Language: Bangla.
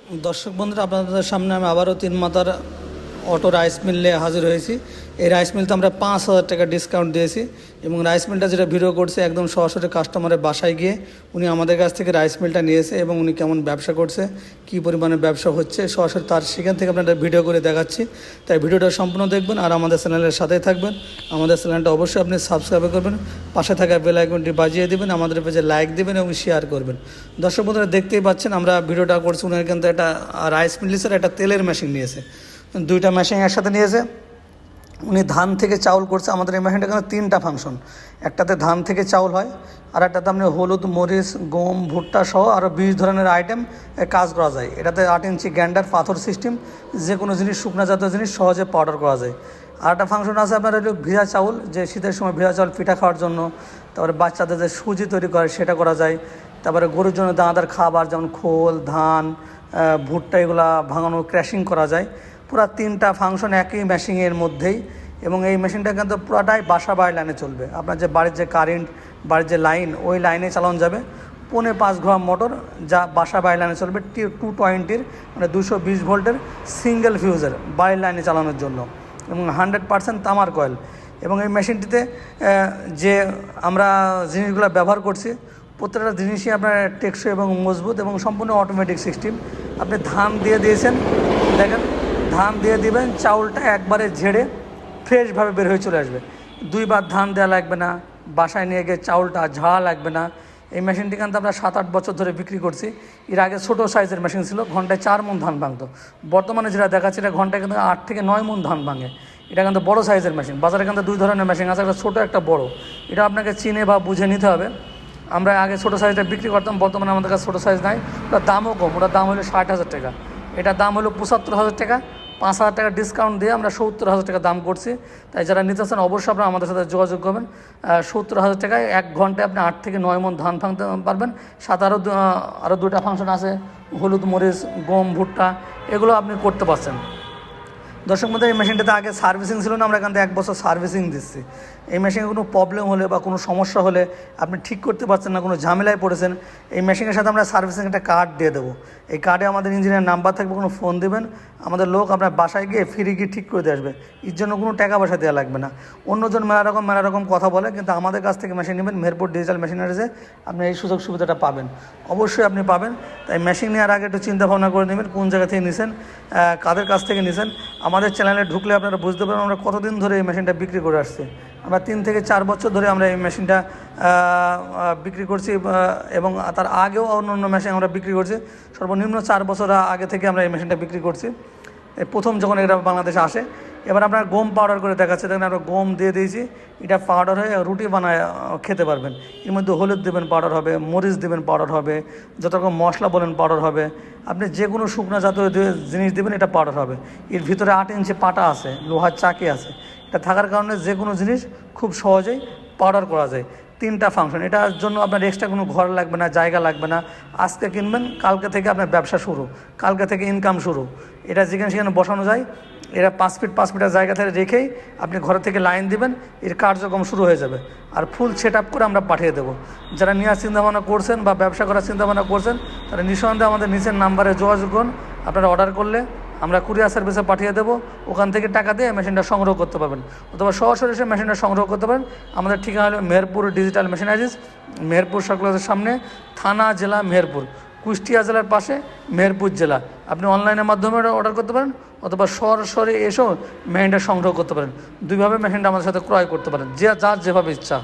দর্শক বন্ধুরা, আপনাদের সামনে আমি আবারও তিন মাথার অটো রাইস মিল নিয়ে হাজির হয়েছি। এই রাইস মিলতে আমরা 5,000 টাকা ডিসকাউন্ট দিয়েছি এবং রাইস মিলটা যেটা ভিডিও করছে একদম সরাসরি কাস্টমারের বাসায় গিয়ে উনি আমাদের কাছ থেকে রাইস মিলটা নিয়েছে এবং উনি কেমন ব্যবসা করছে, কী পরিমাণে ব্যবসা হচ্ছে সরাসরি তার সেখান থেকে আপনাদের ভিডিও করে দেখাচ্ছি। তাই ভিডিওটা সম্পূর্ণ দেখবেন আর আমাদের চ্যানেলের সাথেই থাকবেন। আমাদের চ্যানেলটা অবশ্যই আপনি সাবস্ক্রাইব করবেন, পাশে থাকা বেল আইকনটি বাজিয়ে দেবেন, আমাদের পেজে লাইক দেবেন এবং শেয়ার করবেন। দর্শক বন্ধুরা, দেখতেই পাচ্ছেন আমরা ভিডিওটা করছি। উনি কিন্তু একটা রাইস মিলের একটা তেলের মেশিন নিয়েছে, দুইটা মেশিন একসাথে নিয়েছে। উনি ধান থেকে চাউল করছে। আমাদের এই মেশিনটা কিন্তু 3টা ফাংশন, একটাতে ধান থেকে চাউল হয় আর একটাতে আপনি হলুদ, মরিচ, গম, ভুট্টা সহ আরও 20 ধরনের আইটেম কাজ করা যায়। এটাতে 8 ইঞ্চি গ্যান্ডার পাথর সিস্টেম, যে কোনো জিনিস শুকনা জাতীয় জিনিস সহজে পাউডার করা যায়। আর একটা ফাংশন আছে আপনার হলো ভিজা চাউল, যে শীতের সময় ভিজা চাউল পিঠা খাওয়ার জন্য, তারপরে বাচ্চাদের যে সুজি তৈরি করে সেটা করা যায়। তারপরে গরুর জন্য দানাদার খাবার যেমন খোল, ধান, ভুট্টা এগুলা ভাঙানো, ক্র্যাশিং করা যায়। পুরো 3টা ফাংশন একই মেশিনের মধ্যেই। এবং এই মেশিনটা কিন্তু পুরোটাই বাসা বাড়ির লাইনে চলবে। আপনার যে বাড়ির যে কারেন্ট, বাড়ির যে লাইন, ওই লাইনে চালানো যাবে। 4.5 ঘোড়া মোটর, যা বাসা বাড়ির লাইনে চলবে। 220 মানে 220 ভোল্টের সিঙ্গেল ফিউজের বাড়ির লাইনে চালানোর জন্য এবং 100% তামার কয়েল। এবং এই মেশিনটিতে যে আমরা জিনিসগুলো ব্যবহার করছি প্রত্যেকটা জিনিসই আপনার টেকসই এবং মজবুত এবং সম্পূর্ণ অটোমেটিক সিস্টেম। আপনি ধান দিয়ে দিয়েছেন, দেখেন ধান দিয়ে দিবেন, চাউলটা একবারে ঝেড়ে ফ্রেশভাবে বের হয়ে চলে আসবে। 2বার ধান দেওয়া লাগবে না, বাসায় নিয়ে গিয়ে চাউলটা ঝাড়া লাগবে না। এই মেশিনটি কিন্তু আমরা 7-8 বছর ধরে বিক্রি করছি। এর আগে ছোটো সাইজের মেশিন ছিল, ঘন্টায় 4 মণ ধান ভাঙতো। বর্তমানে যেটা দেখাচ্ছে এটা ঘন্টায় কিন্তু 8 থেকে 9 মণ ধান ভাঙে। এটা কিন্তু বড়ো সাইজের মেশিন। বাজারে কিন্তু 2 ধরনের মেশিন আছে, একটা ছোটো একটা বড়ো। এটা আপনাকে চিনে বা বুঝে নিতে হবে। আমরা আগে ছোটো সাইজটা বিক্রি করতাম, বর্তমানে আমাদের কাছে ছোটো সাইজ নাই। ওটার দামও কম, ওটার দাম হলো 60,000 টাকা। এটার দাম হলো 75,000 টাকা। 5,000 টাকা ডিসকাউন্ট দিয়ে আমরা 70,000 টাকা দাম করছি। তাই যারা নিতে চান অবশ্যই আপনারা আমাদের সাথে যোগাযোগ করবেন। 70,000 টাকায় 1 ঘন্টায় আপনি 8 থেকে 9 মণ ধান ভাঙতে পারবেন। সাথে আরও 2টা ফাংশন আছে, হলুদ, মরিচ, গম, ভুট্টা, এগুলো আপনি করতে পারছেন। দর্শক মধ্যে এই মেশিনটাতে আগে সার্ভিসিং ছিল না, আমরা এখান থেকে 1 বছর সার্ভিসিং দিচ্ছি। এই মেশিনে কোনো প্রবলেম হলে বা কোনো সমস্যা হলে আপনি ঠিক করতে পারছেন না, কোনো ঝামেলায় পড়েছেন, এই মেশিনের সাথে আমরা সার্ভিসিং একটা কার্ড দিয়ে দেবো। এই কার্ডে আমাদের ইঞ্জিনিয়ার নাম্বার থাকবে, কোনো ফোন দেবেন, আমাদের লোক আপনার বাসায় গিয়ে ফ্রি গিয়ে ঠিক করে দিয়ে আসবে। এর জন্য কোনো টাকা পয়সা দেওয়া লাগবে না। অন্যজন মেলা রকম কথা বলে, কিন্তু আমাদের কাছ থেকে মেশিন নেবেন, মেহেরপুর ডিজিটাল মেশিনারিজে আপনি এই সুযোগ সুবিধাটা পাবেন, অবশ্যই আপনি পাবেন। তাই মেশিন নেওয়ার আগে একটু চিন্তা ভাবনা করে নেবেন, কোন জায়গা থেকে নিছেন, কাদের কাছ থেকে নিছেন। আমাদের চ্যানেলে ঢুকলে আপনারা বুঝতে পারবেন আমরা কতদিন ধরে এই মেশিনটা বিক্রি করে আসছি। আমরা 3 থেকে 4 বছর ধরে আমরা এই মেশিনটা বিক্রি করছি এবং তার আগেও অন্য মেশিন আমরা বিক্রি করছি। সর্বনিম্ন 4 বছর আগে থেকে আমরা এই মেশিনটা বিক্রি করছি, প্রথম যখন এটা বাংলাদেশে আসে। এবার আপনার গম পাউডার করে দেখাচ্ছে, দেখেন আমরা গম দিয়ে দিয়েছি, এটা পাউডার হয়ে রুটি বানায় খেতে পারবেন। এর মধ্যে হলুদ দেবেন, পাউডার হবে, মরিচ দেবেন, পাউডার হবে, যত রকম মশলা বলেন পাউডার হবে। আপনি যে কোনো শুকনো জাতীয় জিনিস দেবেন, এটা পাউডার হবে। এর ভিতরে 8 ইঞ্চি পাটা আছে, লোহার চাকি আছে। এটা থাকার কারণে যে কোনো জিনিস খুব সহজেই পাউডার করা যায়। 3টা ফাংশন, এটার জন্য আপনার এক্সট্রা কোনো ঘর লাগবে না, জায়গা লাগবে না। আজকে কিনবেন, কালকে থেকে আপনার ব্যবসা শুরু, কালকে থেকে ইনকাম শুরু। এটা যেখানে সেখানে বসানো যায়। এরা 5 ফিট 5 ফিটের জায়গা থেকে রেখেই আপনি ঘরে থেকে লাইন দিবেন, এর কার্যক্রম শুরু হয়ে যাবে। আর ফুল সেট আপ করে আমরা পাঠিয়ে দেবো। যারা নেওয়ার চিন্তাভাবনা করছেন বা ব্যবসা করার চিন্তাভাবনা করছেন, তারা নিঃসন্দেহে আমাদের নিচের নাম্বারে যোগাযোগ করুন। আপনারা অর্ডার করলে আমরা কুরিয়ার সার্ভিসে পাঠিয়ে দেবো, ওখান থেকে টাকা দিয়ে মেশিনটা সংগ্রহ করতে পারবেন, অথবা সরাসরি এসে মেশিনটা সংগ্রহ করতে পারেন। আমাদের ঠিকানা হলো মেহেরপুর ডিজিটাল মেশিনারিজ, মেহেরপুর সার্কুলারের সামনে, থানা, জেলা মেহেরপুর, কুষ্টিয়া জেলার পাশে, মেহেরপুর জেলা। আপনি অনলাইনের মাধ্যমে অর্ডার করতে পারেন অথবা সরাসরি এসেও মেশিনটা সংগ্রহ করতে পারেন। 2ভাবে মেশিনটা আমাদের সাথে ক্রয় করতে পারেন, যার যেভাবে ইচ্ছা।